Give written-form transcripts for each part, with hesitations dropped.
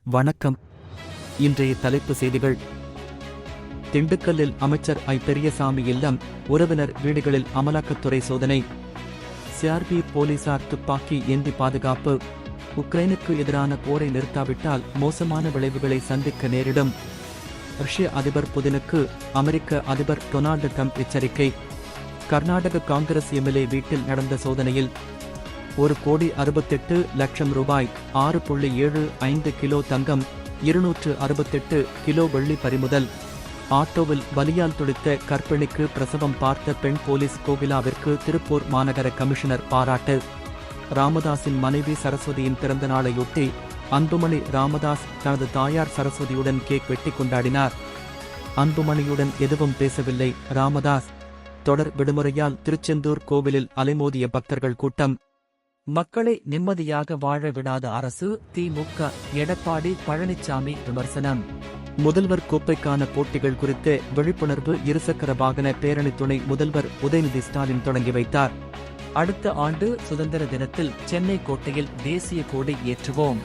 வணக்கம். இன்றைய தலைப்பு செய்திகள். திண்டுக்கல்லில் அமைச்சர் ஐ. பெரியசாமி இல்லம், உறவினர் வீடுகளில் அமலாக்கத்துறை சோதனை. சிஆர்பி போலீசார் துப்பாக்கி ஏந்தி பாதுகாப்பு. உக்ரைனுக்கு எதிரான போரை நிறுத்தாவிட்டால் மோசமான விளைவுகளை சந்திக்க நேரிடும். ரஷ்ய அதிபர் புதினுக்கு அமெரிக்க அதிபர் டொனால்டு டிரம்ப் எச்சரிக்கை. கர்நாடக காங்கிரஸ் எம்எல்ஏ வீட்டில் நடந்த சோதனையில் 1,68,00,000 ரூபாய், 6.75 கிலோ தங்கம், 268 கிலோ வெள்ளி பறிமுதல். ஆட்டோவில் வலியால் துடித்த கர்ப்பிணிக்கு பிரசவம் பார்த்த பெண் போலீஸ் கோகிலாவிற்கு திருப்பூர் மாநகர கமிஷனர் பாராட்டு. ராமதாஸின் மனைவி சரஸ்வதியின் பிறந்த நாளையொட்டி அன்புமணி ராமதாஸ் தனது தாயார் சரஸ்வதியுடன் கேக் வெட்டி கொண்டாடினார். அன்புமணியுடன் எதுவும் பேசவில்லை ராமதாஸ். தொடர் விடுமுறையால் திருச்செந்தூர் கோவிலில் அலைமோதிய பக்தர்கள் கூட்டம். மக்களை நிம்மதியாக வாழ விடாத அரசு திமுக, எடப்பாடி பழனிசாமி விமர்சனம். முதல்வர் கோப்பைக்கான போட்டிகள் குறித்த விழிப்புணர்வு இருசக்கர வாகன பேரணி துணை முதல்வர் உதயநிதி ஸ்டாலின் தொடங்கி வைத்தார். அடுத்த ஆண்டு சுதந்திர தினத்தில் சென்னை கோட்டையில் தேசிய கொடி ஏற்றுவோம்.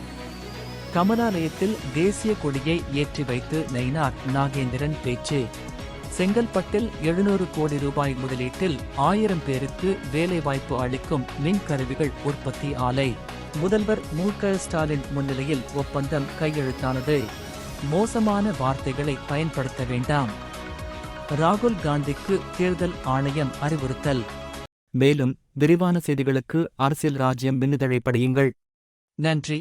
கமலாலயத்தில் தேசிய கொடியை ஏற்றி வைத்து நயினார் நாகேந்திரன் பேச்சு. செங்கல்பட்டில் 700 கோடி ரூபாய் முதலீட்டில் 1000 பேருக்கு வேலைவாய்ப்பு அளிக்கும் மின்கருவிகள் உற்பத்தி ஆலை. முதல்வர் மு.க. ஸ்டாலின் முன்னிலையில் ஒப்பந்தம் கையெழுத்தானது. மோசமான வார்த்தைகளை பயன்படுத்த வேண்டாம். ராகுல் காந்திக்கு தேர்தல் ஆணையம் அறிவுறுத்தல். மேலும் விரிவான செய்திகளுக்கு அரசியல் ராஜ்யம் மின்னிதழை படியுங்கள். நன்றி.